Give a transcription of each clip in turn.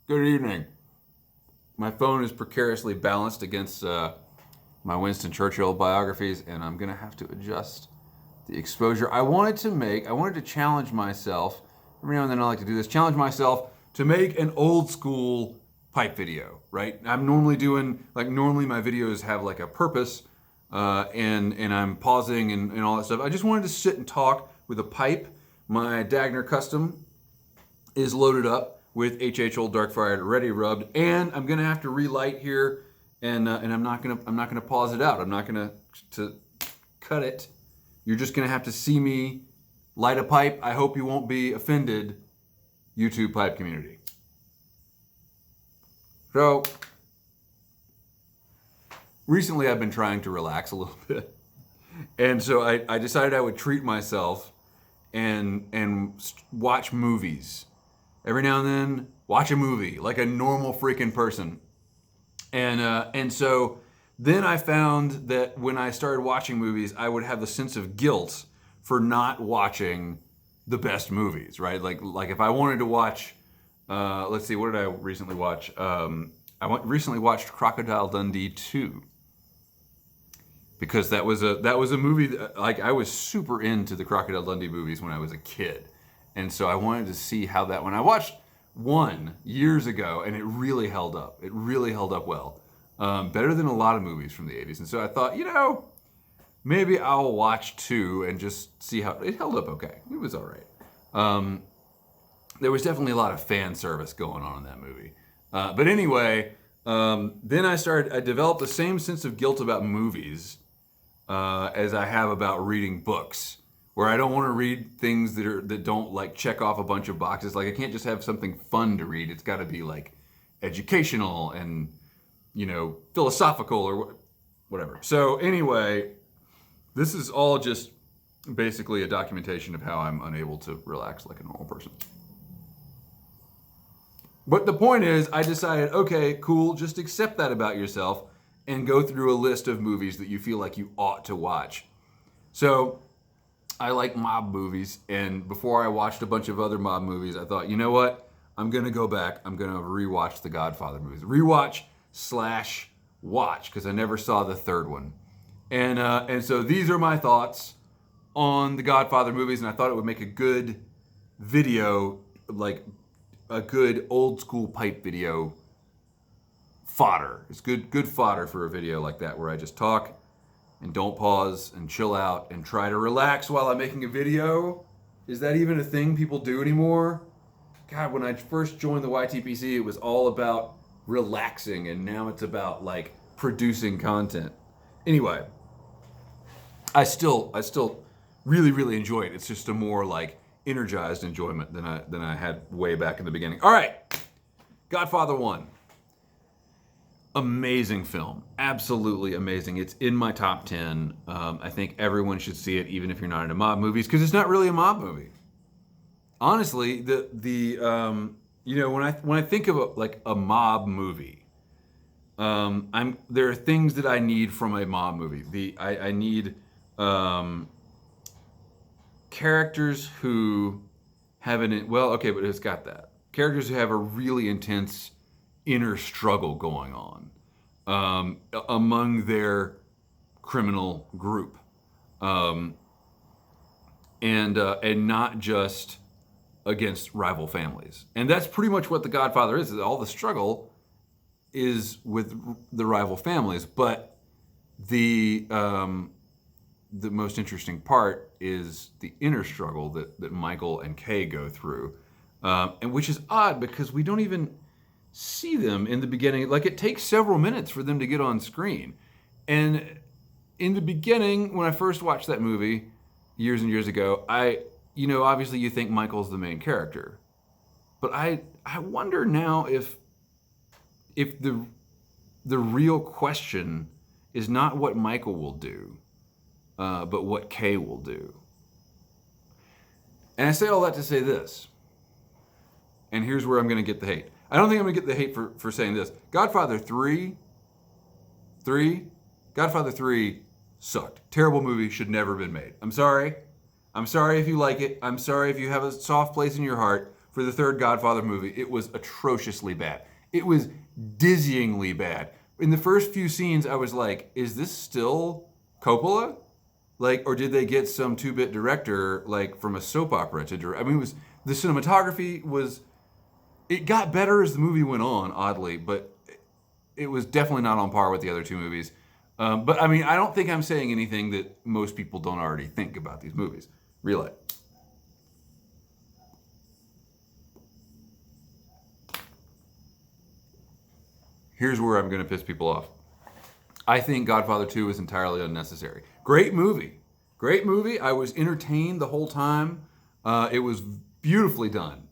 Good evening. My phone is precariously balanced against my Winston Churchill biographies, and I'm going to have to adjust the exposure. I wanted to challenge myself. Every now and then I like to do this, challenge myself to make an old school pipe video, right? Normally my videos have like a purpose, and I'm pausing and all that stuff. I just wanted to sit and talk with a pipe. My Dagner Custom is loaded up with HH Old Dark Fired ready rubbed, and I'm gonna have to relight here, and I'm not gonna pause it out. I'm not gonna to cut it. You're just gonna have to see me light a pipe. I hope you won't be offended, YouTube pipe community. So recently I've been trying to relax a little bit, and so I decided I would treat myself and watch movies. Every now and then, watch a movie like a normal freaking person. And so then I found that when I started watching movies, I would have a sense of guilt for not watching the best movies, right? Like if I wanted to watch, let's see, what did I recently watch? Recently watched Crocodile Dundee 2. Because that was a movie that, like, I was super into the Crocodile Dundee movies when I was a kid. And so I wanted to see how that, when I watched one years ago, and it really held up. It really held up well. Better than a lot of movies from the 80s. And so I thought, maybe I'll watch 2 and just see how, it held up okay. It was all right. There was definitely a lot of fan service going on in that movie. But anyway, then I developed the same sense of guilt about movies as I have about reading books, where I don't want to read things that don't like check off a bunch of boxes. Like I can't just have something fun to read. It's got to be like educational and philosophical or whatever. So anyway, this is all just basically a documentation of how I'm unable to relax like a normal person. But the point is, I decided, okay, cool, just accept that about yourself and go through a list of movies that you feel like you ought to watch. So I like mob movies, and before I watched a bunch of other mob movies, I thought, you know what? I'm gonna go back, I'm gonna rewatch the Godfather movies. Rewatch/watch, because I never saw the third one. And so these are my thoughts on the Godfather movies, and I thought it would make a good video, like a good old school pipe video fodder. It's good fodder for a video like that, where I just talk and don't pause and chill out and try to relax while I'm making a video. Is that even a thing people do anymore? God, when I first joined the YTPC, it was all about relaxing, and now it's about like producing content. Anyway, I still really, really enjoy it. It's just a more like energized enjoyment than I had way back in the beginning. All right, Godfather 1. Amazing film, absolutely amazing. It's in my top 10. I think everyone should see it, even if you're not into mob movies, because it's not really a mob movie. Honestly, when I think of a mob movie, there are things that I need from a mob movie. I need characters who have but it's got that. Characters who have a really intense inner struggle going on among their criminal group, and not just against rival families. And that's pretty much what The Godfather is. All the struggle is with the rival families, but the most interesting part is the inner struggle that Michael and Kay go through, and which is odd because we don't even see them in the beginning. Like, it takes several minutes for them to get on screen. And in the beginning, when I first watched that movie years and years ago, obviously you think Michael's the main character. But I wonder now if the real question is not what Michael will do, but what Kay will do. And I say all that to say this, and here's where I'm going to get the hate. I don't think I'm going to get the hate for saying this. Godfather 3 sucked. Terrible movie, should never have been made. I'm sorry. I'm sorry if you like it. I'm sorry if you have a soft place in your heart for the third Godfather movie, it was atrociously bad. It was dizzyingly bad. In the first few scenes, I was like, is this still Coppola? Like, or did they get some 2-bit director, like, from a soap opera to direct? I mean, the cinematography was, it got better as the movie went on, oddly, but it was definitely not on par with the other two movies. But I mean, I don't think I'm saying anything that most people don't already think about these movies. Relay. Here's where I'm going to piss people off. I think Godfather 2 is entirely unnecessary. Great movie. Great movie. I was entertained the whole time. It was beautifully done.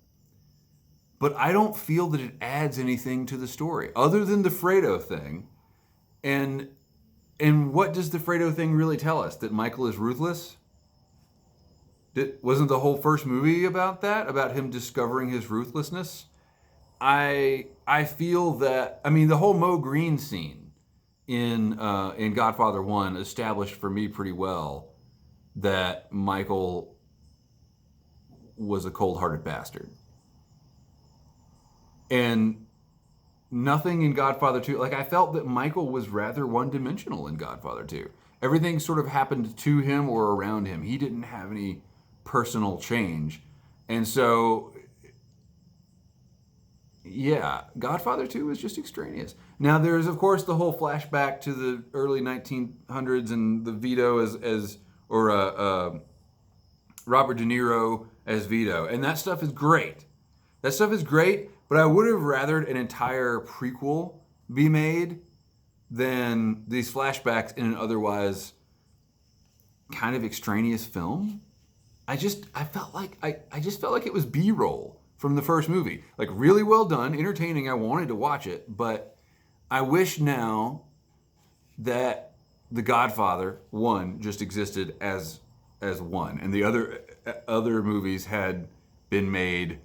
But I don't feel that it adds anything to the story other than the Fredo thing. And what does the Fredo thing really tell us? That Michael is ruthless? Wasn't the whole first movie about that? About him discovering his ruthlessness? I feel that, I mean, the whole Mo Green scene in Godfather 1 established for me pretty well that Michael was a cold-hearted bastard. And nothing in Godfather 2, like I felt that Michael was rather one-dimensional in Godfather 2. Everything sort of happened to him or around him. He didn't have any personal change. And so, yeah, Godfather 2 was just extraneous. Now there's, of course, the whole flashback to the early 1900s and the Vito Robert De Niro as Vito. And that stuff is great. That stuff is great, but I would have rathered an entire prequel be made than these flashbacks in an otherwise kind of extraneous film. I just felt like it was B-roll from the first movie. Like, really well done, entertaining. I wanted to watch it, but I wish now that The Godfather 1 just existed as one, and the other movies had been made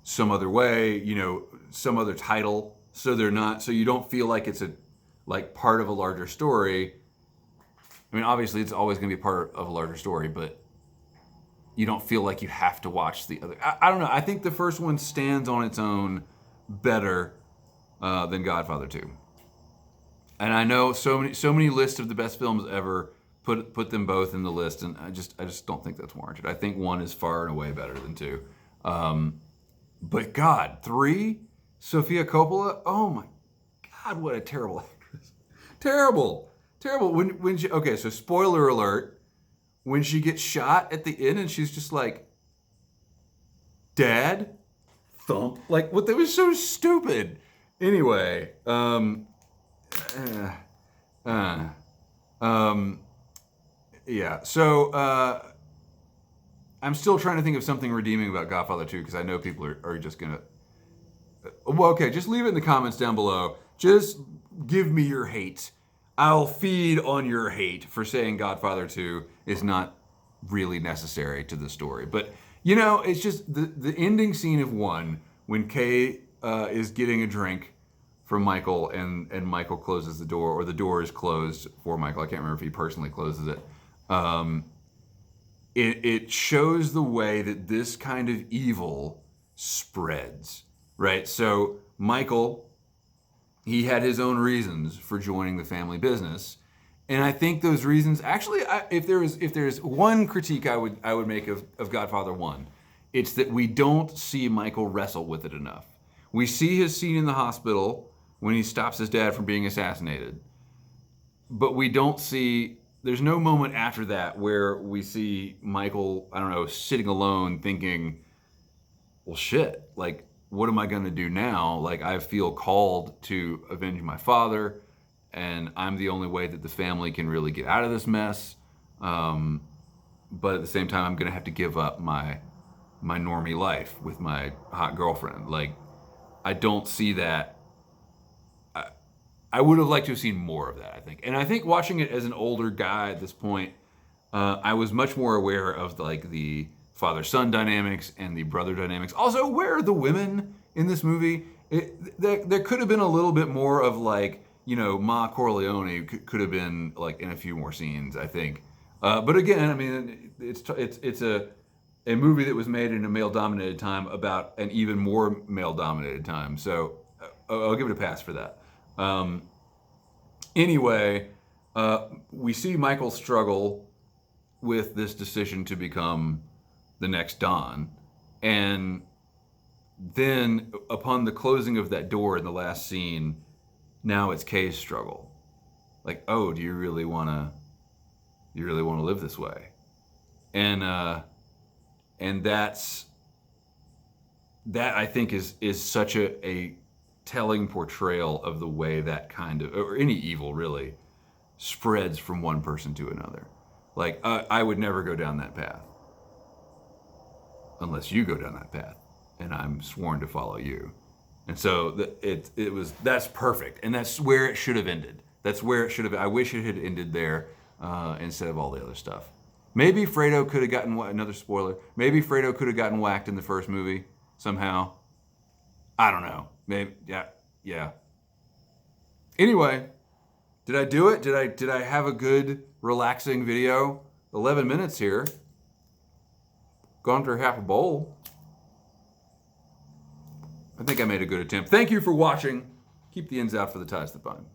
some other way, you know, some other title, so you don't feel like it's like part of a larger story. I mean, obviously it's always going to be part of a larger story, but you don't feel like you have to watch the other. I don't know. I think the first one stands on its own better than Godfather 2. And I know so many lists of the best films ever put them both in the list, and I just don't think that's warranted. I think 1 is far and away better than 2. But God, 3, Sofia Coppola. Oh my God, what a terrible actress! Terrible. When she, okay, so spoiler alert. When she gets shot at the end and she's just like, Dad? Thump. Like, what? That was so stupid. Anyway, yeah. So, I'm still trying to think of something redeeming about Godfather 2 because I know people are just gonna. Well, okay, just leave it in the comments down below. Just give me your hate. I'll feed on your hate for saying Godfather 2 is not really necessary to the story. But, you know, it's just the ending scene of 1 when Kay is getting a drink from Michael and Michael closes the door, or the door is closed for Michael. I can't remember if he personally closes it. It shows the way that this kind of evil spreads, right? So Michael, he had his own reasons for joining the family business, and I think those reasons actually, if there's one critique I would make of Godfather 1, it's that we don't see Michael wrestle with it enough. We see his scene in the hospital when he stops his dad from being assassinated, but we don't see. There's no moment after that where we see Michael, I don't know, sitting alone thinking, well, shit, like, what am I going to do now? Like, I feel called to avenge my father, and I'm the only way that the family can really get out of this mess. But at the same time, I'm going to have to give up my normie life with my hot girlfriend. Like, I don't see that. I would have liked to have seen more of that, I think. And I think watching it as an older guy at this point, I was much more aware of the father-son dynamics and the brother dynamics. Also, where are the women in this movie? There could have been a little bit more of, like, you know, Ma Corleone could have been like in a few more scenes, I think. But again, I mean, it's a movie that was made in a male-dominated time about an even more male-dominated time. So I'll give it a pass for that. Anyway, we see Michael struggle with this decision to become the next Don. And then upon the closing of that door in the last scene, now it's Kay's struggle. Like, oh, do you really want to live this way? And that I think is such a telling portrayal of the way that kind of, or any evil really, spreads from one person to another. Like, I would never go down that path unless you go down that path, and I'm sworn to follow you. And so that's perfect, and that's where it should have ended. That's where it should have. I wish it had ended there instead of all the other stuff. Maybe Fredo could have gotten, another spoiler, maybe Fredo could have gotten whacked in the first movie somehow. I don't know. Maybe, yeah. Anyway, did I do it? Did I have a good, relaxing video? 11 minutes here. Gone through half a bowl. I think I made a good attempt. Thank you for watching. Keep the ends out for the ties that bind.